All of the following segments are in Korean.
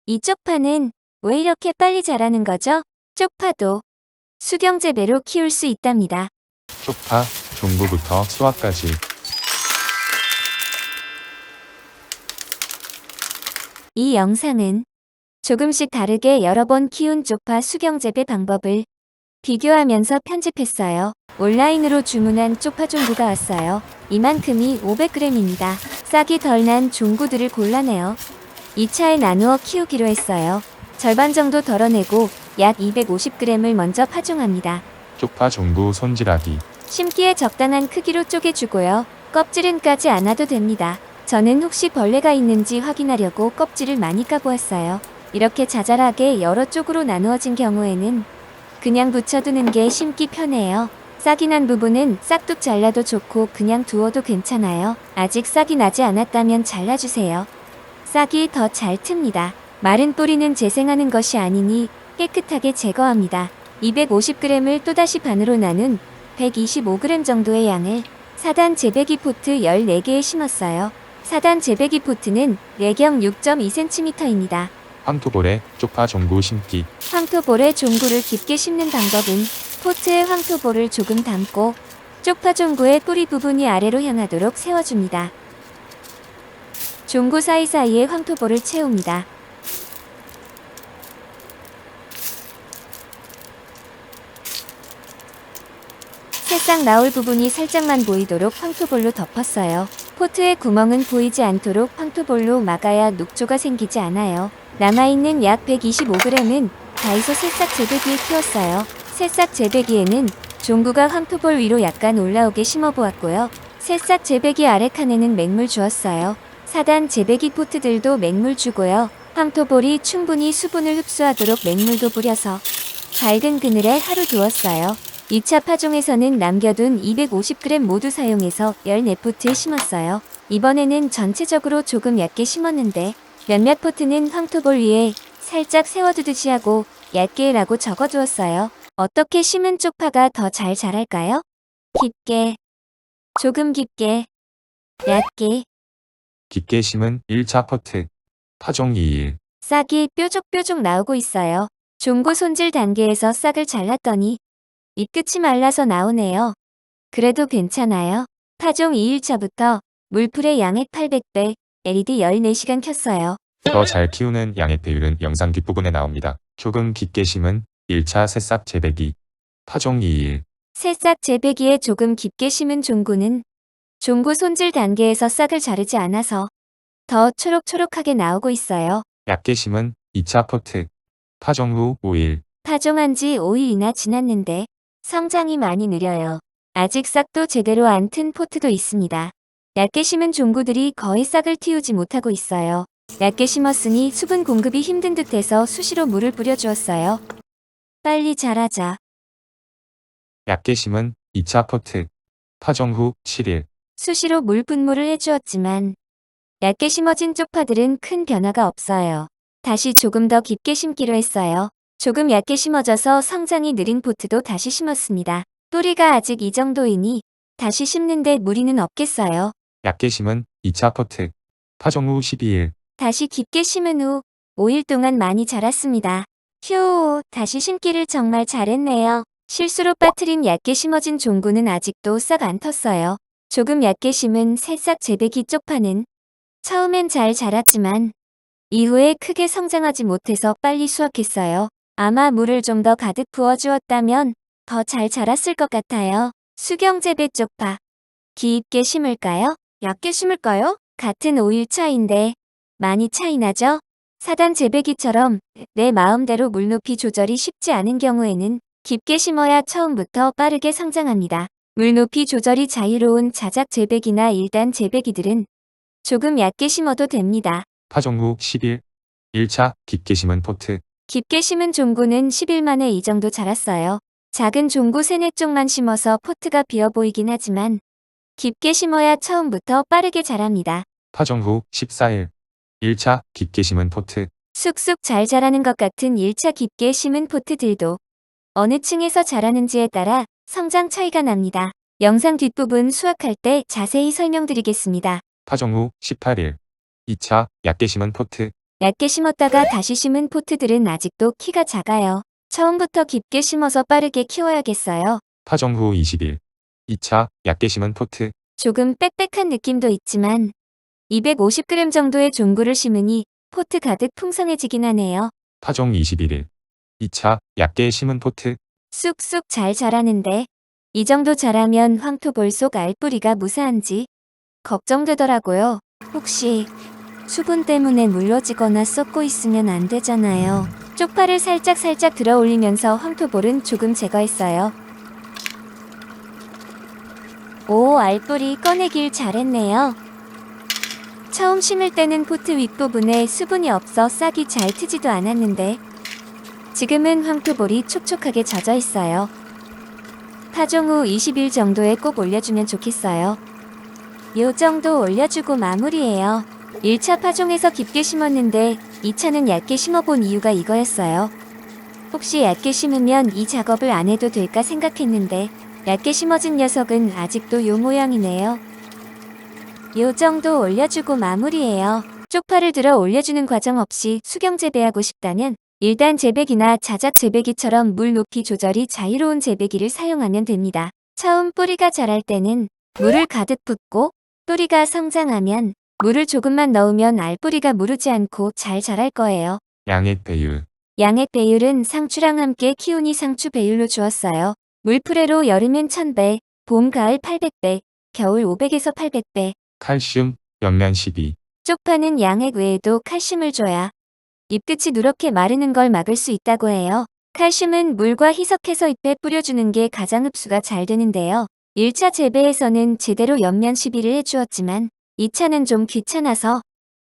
이 쪽파는 왜 이렇게 빨리 자라는 거죠? 쪽파도 수경재배로 키울 수 있답니다. 쪽파, 종부부터 수확까지. 이 영상은 조금씩 다르게 여러 번 키운 쪽파 수경재배 방법을 비교하면서 편집했어요. 온라인으로 주문한 쪽파 종구가 왔어요. 이만큼이 500g입니다. 싹이 덜 난 종구들을 골라내어 2차에 나누어 키우기로 했어요. 절반 정도 덜어내고 약 250g을 먼저 파종합니다. 쪽파 종부 손질하기. 심기에 적당한 크기로 쪼개주고요. 껍질은 까지 않아도 됩니다. 저는 혹시 벌레가 있는지 확인하려고 껍질을 많이 까보았어요. 이렇게 자잘하게 여러 쪽으로 나누어진 경우에는 그냥 붙여두는 게 심기 편해요. 싹이 난 부분은 싹둑 잘라도 좋고 그냥 두어도 괜찮아요. 아직 싹이 나지 않았다면 잘라주세요. 싹이 더 잘 틉니다. 마른 뿌리는 재생하는 것이 아니니 깨끗하게 제거합니다. 250g을 또다시 반으로 나눈 125g 정도의 양을 4단 재배기 포트 14개에 심었어요. 4단 재배기 포트는 내경 6.2cm입니다. 황토볼에 쪽파 종부 심기. 황토볼에 종구를 깊게 심는 방법은 포트에 황토볼을 조금 담고 쪽파 종구의 뿌리 부분이 아래로 향하도록 세워줍니다. 종구 사이사이에 황토볼을 채웁니다. 새싹 나올 부분이 살짝만 보이도록 황토볼로 덮었어요. 포트의 구멍은 보이지 않도록 황토볼로 막아야 녹조가 생기지 않아요. 남아있는 약 125g은 다이소 새싹 재배기에 키웠어요. 새싹 재배기에는 종구가 황토볼 위로 약간 올라오게 심어보았고요. 새싹 재배기 아래 칸에는 맹물 주었어요. 4단 재배기 포트들도 맹물 주고요. 황토볼이 충분히 수분을 흡수하도록 맹물도 뿌려서 밝은 그늘에 하루 두었어요. 2차 파종에서는 남겨둔 250g 모두 사용해서 14포트에 심었어요. 이번에는 전체적으로 조금 얕게 심었는데 몇몇 포트는 황토볼 위에 살짝 세워두듯이 하고 얕게 라고 적어두었어요. 어떻게 심은 쪽파가 더 잘 자랄까요? 깊게, 조금 깊게, 얕게. 깊게 심은 1차 퍼트. 파종 2일. 싹이 뾰족뾰족 나오고 있어요. 종고 손질 단계에서 싹을 잘랐더니 잎끝이 말라서 나오네요. 그래도 괜찮아요. 파종 2일차부터 물풀에 양액 800배, LED 14시간 켰어요. 더 잘 키우는 양의 비율은 영상 뒷부분에 나옵니다. 조금 깊게 심은 1차 새싹 재배기. 파종 2일. 새싹 재배기에 조금 깊게 심은 종구는 종구 손질 단계에서 싹을 자르지 않아서 더 초록초록하게 나오고 있어요. 얇게 심은 2차 퍼트. 파종 후 5일. 파종한 지 5일이나 지났는데 성장이 많이 느려요. 아직 싹도 제대로 안 튼 포트도 있습니다. 얇게 심은 종구들이 거의 싹을 틔우지 못하고 있어요. 얇게 심었으니 수분 공급이 힘든 듯해서 수시로 물을 뿌려주었어요. 빨리 자라자. 얇게 심은 2차 퍼트. 파종 후 7일. 수시로 물 분무를 해주었지만 얇게 심어진 쪽파들은 큰 변화가 없어요. 다시 조금 더 깊게 심기로 했어요. 조금 얇게 심어져서 성장이 느린 포트도 다시 심었습니다. 뿌리가 아직 이 정도이니 다시 심는데 무리는 없겠어요. 얇게 심은 2차 퍼트. 파종 후 12일. 다시 깊게 심은 후 5일 동안 많이 자랐습니다. 휴, 다시 심기를 정말 잘했네요. 실수로 빠뜨린 얇게 심어진 종구는 아직도 싹 안 텄어요. 조금 얇게 심은 새싹 재배기 쪽파는 처음엔 잘 자랐지만 이후에 크게 성장하지 못해서 빨리 수확했어요. 아마 물을 좀 더 가득 부어주었다면 더 잘 자랐을 것 같아요. 수경재배 쪽파. 깊게 심을까요? 얇게 심을까요? 같은 5일 차인데 많이 차이 나죠? 4단 재배기처럼 내 마음대로 물높이 조절이 쉽지 않은 경우에는 깊게 심어야 처음부터 빠르게 성장합니다. 물높이 조절이 자유로운 자작 재배기나 1단 재배기들은 조금 얕게 심어도 됩니다. 파종 후 10일. 1차 깊게 심은 포트. 깊게 심은 종구는 10일 만에 이 정도 자랐어요. 작은 종구 3-4쪽만 심어서 포트가 비어 보이긴 하지만 깊게 심어야 처음부터 빠르게 자랍니다. 파종 후 14일. 1차 깊게 심은 포트. 쑥쑥 잘 자라는 것 같은 1차 깊게 심은 포트들도 어느 층에서 자라는지에 따라 성장 차이가 납니다. 영상 뒷부분 수확할 때 자세히 설명드리겠습니다. 파종 후 18일. 2차 얕게 심은 포트. 얇게 심었다가 다시 심은 포트들은 아직도 키가 작아요. 처음부터 깊게 심어서 빠르게 키워야겠어요. 파종 후 20일. 2차 얇게 심은 포트. 조금 빽빽한 느낌도 있지만 250g 정도의 종구를 심으니 포트 가득 풍성해지긴 하네요. 파종 21일. 2차 얇게 심은 포트. 쑥쑥 잘 자라는데 이 정도 자라면 황토볼 속 알뿌리가 무사한지 걱정되더라고요. 혹시 수분 때문에 물러지거나 썩고 있으면 안 되잖아요. 쪽파를 살짝 들어 올리면서 황토볼은 조금 제거했어요. 오, 알뿌리 꺼내길 잘했네요. 처음 심을 때는 포트 윗부분에 수분이 없어 싹이 잘 트지도 않았는데 지금은 황토볼이 촉촉하게 젖어 있어요. 파종 후 20일 정도에 꼭 올려주면 좋겠어요. 요 정도 올려주고 마무리해요. 1차 파종에서 깊게 심었는데 2차는 얇게 심어본 이유가 이거였어요. 혹시 얇게 심으면 이 작업을 안 해도 될까 생각했는데 얇게 심어진 녀석은 아직도 요 모양이네요. 요 정도 올려주고 마무리해요. 쪽파를 들어 올려주는 과정 없이 수경 재배하고 싶다면 1단 재배기나 자작 재배기처럼 물 높이 조절이 자유로운 재배기를 사용하면 됩니다. 처음 뿌리가 자랄 때는 물을 가득 붓고 뿌리가 성장하면 물을 조금만 넣으면 알뿌리가 무르지 않고 잘 자랄 거예요. 양액 배율. 양액 배율은 상추랑 함께 키우니 상추 배율로 주었어요. 물풀에로 여름엔 1000배, 봄, 가을 800배, 겨울 500에서 800배. 칼슘 영면 12. 쪽파는 양액 외에도 칼슘을 줘야 잎끝이 누렇게 마르는 걸 막을 수 있다고 해요. 칼슘은 물과 희석해서 잎에 뿌려주는 게 가장 흡수가 잘 되는데요. 1차 재배에서는 제대로 연면 시비를 해주었지만 2차는 좀 귀찮아서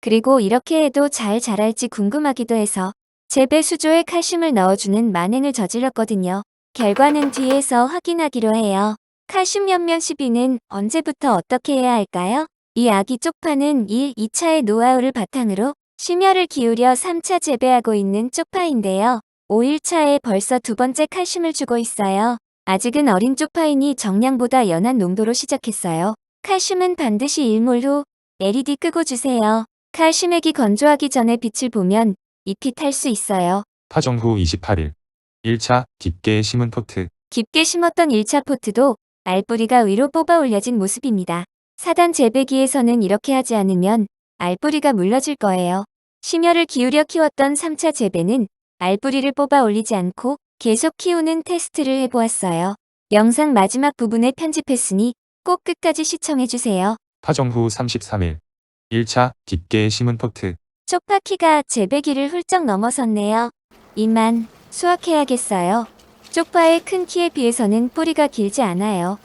그리고 이렇게 해도 잘 자랄지 궁금하기도 해서 재배 수조에 칼슘을 넣어주는 만행을 저질렀거든요. 결과는 뒤에서 확인하기로 해요. 칼슘 연면 시비는 언제부터 어떻게 해야 할까요? 이 아기 쪽파는 2차의 노하우를 바탕으로 심혈을 기울여 3차 재배하고 있는 쪽파인데요. 5일차에 벌써 두 번째 칼슘을 주고 있어요. 아직은 어린 쪽파이니 정량보다 연한 농도로 시작했어요. 칼슘은 반드시 일몰 후 LED 끄고 주세요. 칼슘액이 건조하기 전에 빛을 보면 잎이 탈 수 있어요. 파종 후 28일. 1차 깊게 심은 포트. 깊게 심었던 1차 포트도 알뿌리가 위로 뽑아 올려진 모습입니다. 4단 재배기에서는 이렇게 하지 않으면 알뿌리가 물러질 거예요. 심혈을 기울여 키웠던 3차 재배는 알뿌리를 뽑아 올리지 않고 계속 키우는 테스트를 해보았어요. 영상 마지막 부분에 편집했으니 꼭 끝까지 시청해주세요. 파종 후 33일. 1차 깊게 심은 포트. 쪽파 키가 재배기를 훌쩍 넘어섰네요. 이만 수확해야겠어요. 쪽파의 큰 키에 비해서는 뿌리가 길지 않아요.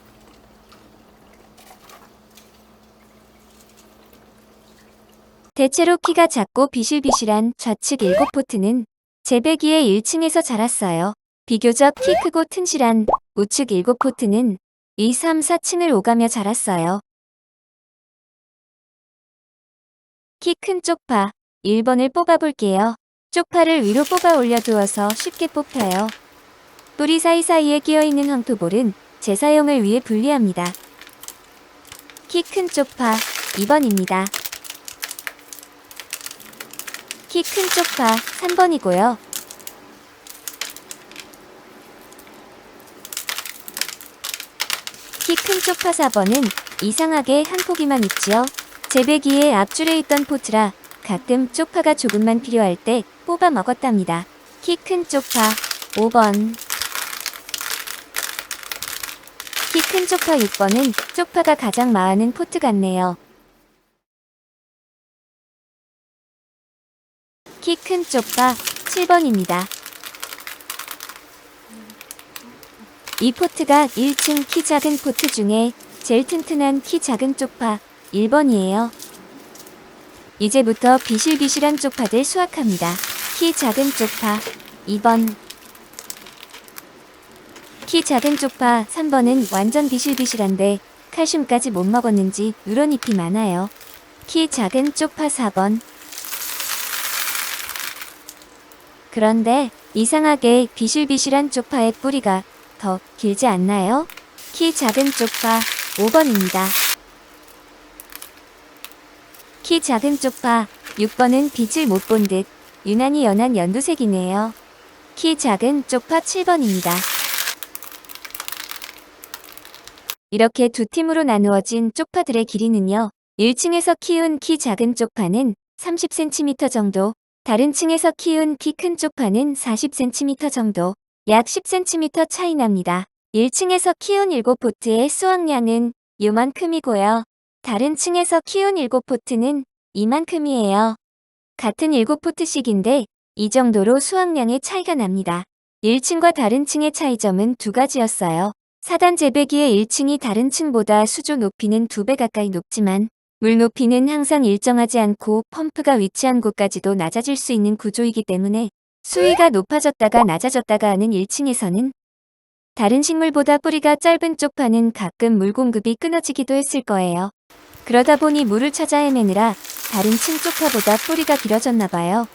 대체로 키가 작고 비실비실한 좌측 7포트는 재배기에 1층에서 자랐어요. 비교적 키 크고 튼실한 우측 7포트는 2, 3, 4층을 오가며 자랐어요. 키 큰 쪽파 1번을 뽑아볼게요. 쪽파를 위로 뽑아 올려두어서 쉽게 뽑혀요. 뿌리 사이사이에 끼어있는 황토볼은 재사용을 위해 분리합니다. 키 큰 쪽파 2번입니다. 키 큰 쪽파 3번이고요. 키 큰 쪽파 4번은 이상하게 한 포기만 있지요. 재배기에 앞줄에 있던 포트라 가끔 쪽파가 조금만 필요할 때 뽑아 먹었답니다. 키 큰 쪽파 5번. 키 큰 쪽파 6번은 쪽파가 가장 많은 포트 같네요. 키 큰 쪽파 7번입니다. 이 포트가 1층 키 작은 포트 중에 제일 튼튼한 키 작은 쪽파 1번이에요. 이제부터 비실비실한 쪽파들 수확합니다. 키 작은 쪽파 2번. 키 작은 쪽파 3번은 완전 비실비실한데 칼슘까지 못 먹었는지 누런 잎이 많아요. 키 작은 쪽파 4번. 그런데 이상하게 비실비실한 쪽파의 뿌리가 더 길지 않나요? 키 작은 쪽파 5번입니다. 키 키 작은 쪽파, 6번은 빛을 못 본 듯 유난히 연한 연두색이네요. 키 작은 쪽파 7번입니다. 이렇게 두 팀으로 나누어진 쪽파들의 길이는요. 1층에서 키운 키 작은 쪽파는 30cm 정도, 다른 층에서 키운 키 큰 쪽파는 40cm 정도, 약 10cm 차이 납니다. 1층에서 키운 7포트의 수확량은 요만큼이고요. 다른 층에서 키운 7포트는 이만큼이에요. 같은 7포트씩인데 이 정도로 수확량의 차이가 납니다. 1층과 다른 층의 차이점은 두 가지였어요. 사단 재배기의 1층이 다른 층보다 수조 높이는 2배 가까이 높지만 물 높이는 항상 일정하지 않고 펌프가 위치한 곳까지도 낮아질 수 있는 구조이기 때문에 수위가 높아졌다가 낮아졌다가 하는 1층에서는 다른 식물보다 뿌리가 짧은 쪽파는 가끔 물 공급이 끊어지기도 했을 거예요. 그러다 보니 물을 찾아 헤매느라 다른 층 쪽파보다 뿌리가 길어졌나 봐요.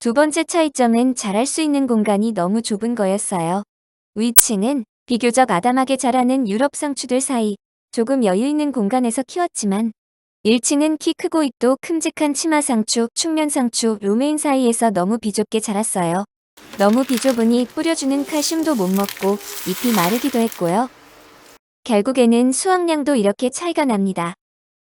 두 번째 차이점은 자랄 수 있는 공간이 너무 좁은 거였어요. 위층은 비교적 아담하게 자라는 유럽 상추들 사이 조금 여유 있는 공간에서 키웠지만 1층은 키 크고 잎도 큼직한 치마상추, 충면상추, 로메인 사이에서 너무 비좁게 자랐어요. 너무 비좁으니 뿌려주는 칼슘도 못 먹고 잎이 마르기도 했고요. 결국에는 수확량도 이렇게 차이가 납니다.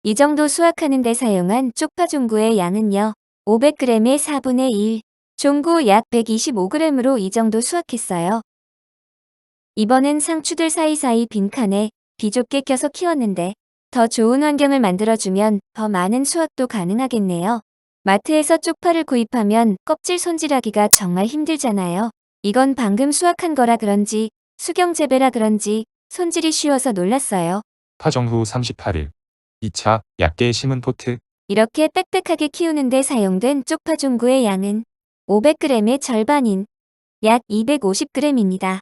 이 정도 수확하는 데 사용한 쪽파 종구의 양은요. 500g의 4분의 1, 종구 약 125g으로 이 정도 수확했어요. 이번엔 상추들 사이사이 빈칸에 비좁게 껴서 키웠는데 더 좋은 환경을 만들어주면 더 많은 수확도 가능하겠네요. 마트에서 쪽파를 구입하면 껍질 손질하기가 정말 힘들잖아요. 이건 방금 수확한 거라 그런지 수경 재배라 그런지 손질이 쉬워서 놀랐어요. 파종 후 38일. 2차 얕게 심은 포트. 이렇게 빽빽하게 키우는데 사용된 쪽파 종구의 양은 500g의 절반인 약 250g입니다.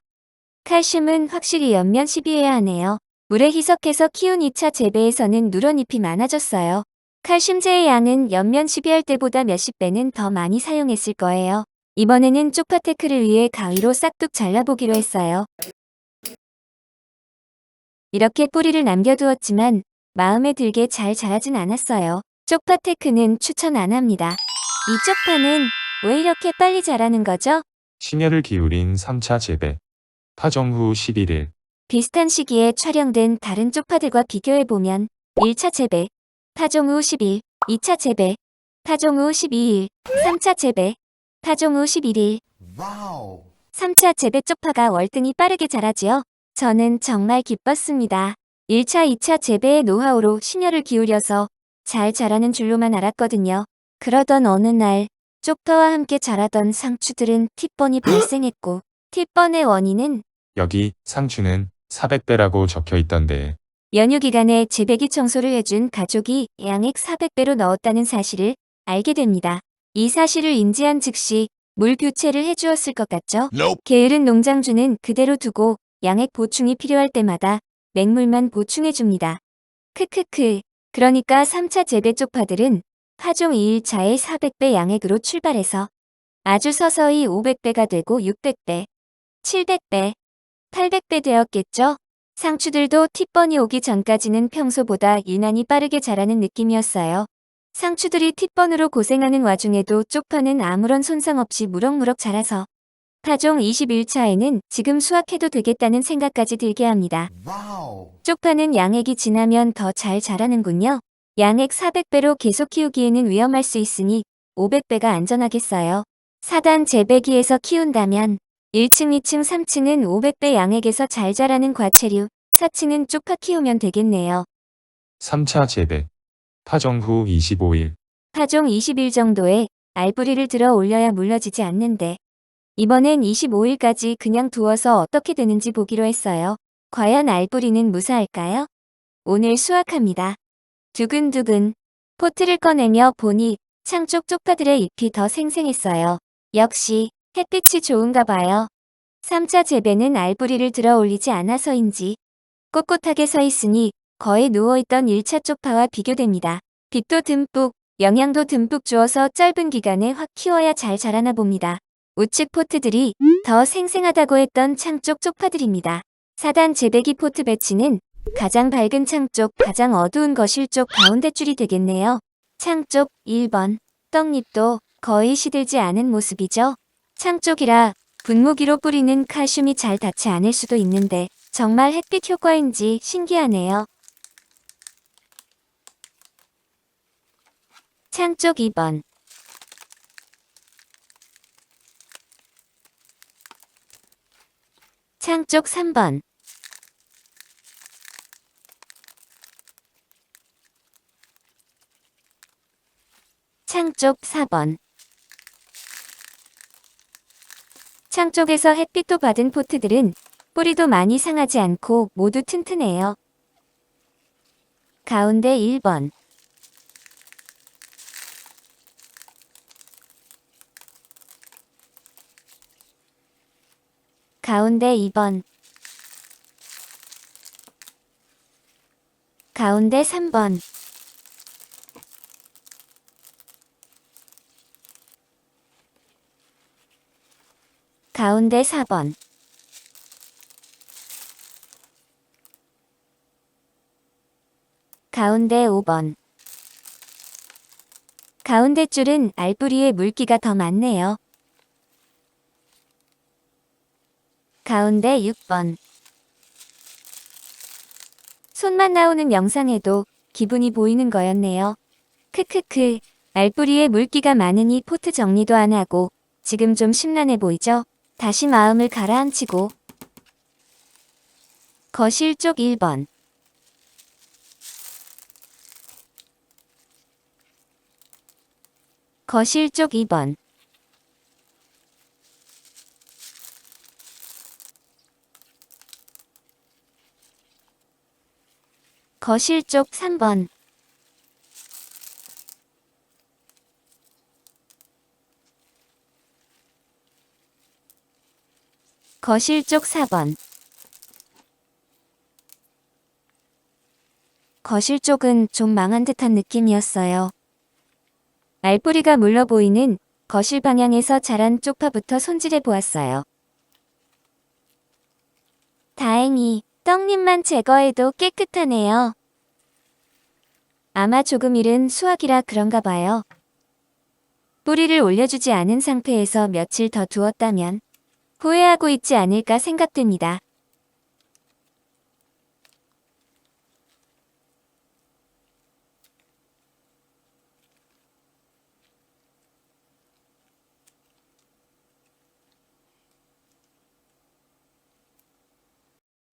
칼슘은 확실히 연면 시비해야 하네요. 물에 희석해서 키운 2차 재배에서는 누런잎이 많아졌어요. 칼슘제의 양은 연면 시비할 때보다 몇십 배는 더 많이 사용했을 거예요. 이번에는 쪽파 테크를 위해 가위로 싹둑 잘라보기로 했어요. 이렇게 뿌리를 남겨두었지만 마음에 들게 잘 자라진 않았어요. 쪽파 테크는 추천 안 합니다. 이 쪽파는 왜 이렇게 빨리 자라는 거죠? 심혈을 기울인 3차 재배. 파종 후 11일. 비슷한 시기에 촬영된 다른 쪽파들과 비교해보면 1차 재배, 파종 후 10일, 2차 재배, 파종 후 12일, 3차 재배, 파종 후 11일. 3차 재배 쪽파가 월등히 빠르게 자라지요. 저는 정말 기뻤습니다. 1차, 2차 재배의 노하우로 심혈을 기울여서 잘 자라는 줄로만 알았거든요. 그러던 어느 날 쪽파와 함께 자라던 상추들은 팁번이 발생했고 팁번의 원인은 여기 상추는 400배라고 적혀 있던데. 연휴 기간에 재배기 청소를 해준 가족이 양액 400배로 넣었다는 사실을 알게 됩니다. 이 사실을 인지한 즉시 물 교체를 해주었을 것 같죠? 게으른 농장주는 그대로 두고 양액 보충이 필요할 때마다 맹물만 보충해줍니다. 크크크. 그러니까 3차 재배 쪽파들은 파종 2일차에 400배 양액으로 출발해서 아주 서서히 500배가 되고 600배, 700배, 800배 되었겠죠? 상추들도 팁번이 오기 전까지는 평소보다 유난히 빠르게 자라는 느낌이었어요. 상추들이 팁번으로 고생하는 와중에도 쪽파는 아무런 손상 없이 무럭무럭 자라서 파종 21차에는 지금 수확해도 되겠다는 생각까지 들게 합니다. 쪽파는 양액이 지나면 더 잘 자라는군요. 양액 400배로 계속 키우기에는 위험할 수 있으니 500배가 안전하겠어요. 4단 재배기에서 키운다면 1층, 2층, 3층은 500배 양액에서 잘 자라는 과채류, 4층은 쪽파 키우면 되겠네요. 3차 재배. 파종 후 25일. 파종 20일 정도에 알뿌리를 들어 올려야 물러지지 않는데 이번엔 25일까지 그냥 두어서 어떻게 되는지 보기로 했어요. 과연 알뿌리는 무사할까요? 오늘 수확합니다. 두근두근. 포트를 꺼내며 보니 창쪽 쪽파들의 잎이 더 생생했어요. 역시 햇빛이 좋은가 봐요. 3차 재배는 알뿌리를 들어 올리지 않아서인지 꼿꼿하게 서 있으니 거의 누워있던 1차 쪽파와 비교됩니다. 빛도 듬뿍, 영양도 듬뿍 주어서 짧은 기간에 확 키워야 잘 자라나 봅니다. 우측 포트들이 더 생생하다고 했던 창쪽 쪽파들입니다. 4단 재배기 포트 배치는 가장 밝은 창쪽, 가장 어두운 거실 쪽 가운데 줄이 되겠네요. 창 쪽 1번. 떡잎도 거의 시들지 않은 모습이죠. 창 쪽이라 분무기로 뿌리는 칼슘이 잘 닿지 않을 수도 있는데 정말 햇빛 효과인지 신기하네요. 창 쪽 2번. 창 쪽 3번. 창 쪽 4번. 창 쪽에서 햇빛도 받은 포트들은 뿌리도 많이 상하지 않고 모두 튼튼해요. 가운데 1번. 가운데 2번. 가운데 3번. 가운데 4번. 가운데 5번. 가운데 줄은 알뿌리에 물기가 더 많네요. 가운데 6번. 손만 나오는 영상에도 기분이 보이는 거였네요. 크크크. 알뿌리에 물기가 많으니 포트 정리도 안 하고 지금 좀 심란해 보이죠? 다시 마음을 가라앉히고 거실 쪽 1번. 거실 쪽 2번. 거실 쪽 3번. 거실 쪽 4번. 거실 쪽은 좀 망한 듯한 느낌이었어요. 알뿌리가 물러 보이는 거실 방향에서 자란 쪽파부터 손질해 보았어요. 다행히 떡잎만 제거해도 깨끗하네요. 아마 조금 이른 수확이라 그런가 봐요. 뿌리를 올려주지 않은 상태에서 며칠 더 두었다면 후회하고 있지 않을까 생각됩니다.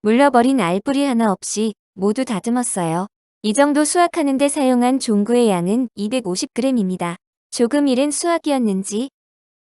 물러버린 알뿌리 하나 없이 모두 다듬었어요. 이 정도 수확하는데 사용한 종구의 양은 250g입니다. 조금 이른 수확이었는지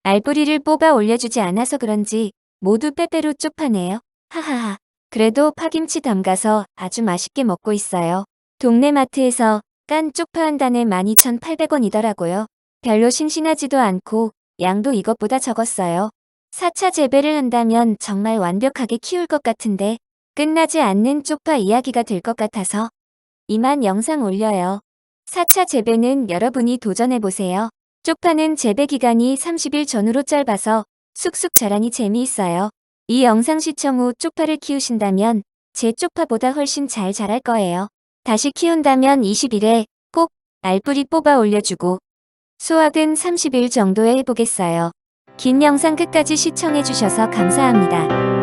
알뿌리를 뽑아 올려주지 않아서 그런지 모두 빼빼로 쪽파네요. 하하하. 그래도 파김치 담가서 아주 맛있게 먹고 있어요. 동네 마트에서 깐 쪽파 한 단에 12,800원이더라고요. 별로 싱싱하지도 않고 양도 이것보다 적었어요. 4차 재배를 한다면 정말 완벽하게 키울 것 같은데 끝나지 않는 쪽파 이야기가 될 것 같아서 이만 영상 올려요. 4차 재배는 여러분이 도전해보세요. 쪽파는 재배 기간이 30일 전후로 짧아서 쑥쑥 자라니 재미있어요. 이 영상 시청 후 쪽파를 키우신다면 제 쪽파보다 훨씬 잘 자랄 거예요. 다시 키운다면 20일에 꼭 알뿌리 뽑아 올려주고 수확은 30일 정도에 해보겠어요. 긴 영상 끝까지 시청해주셔서 감사합니다.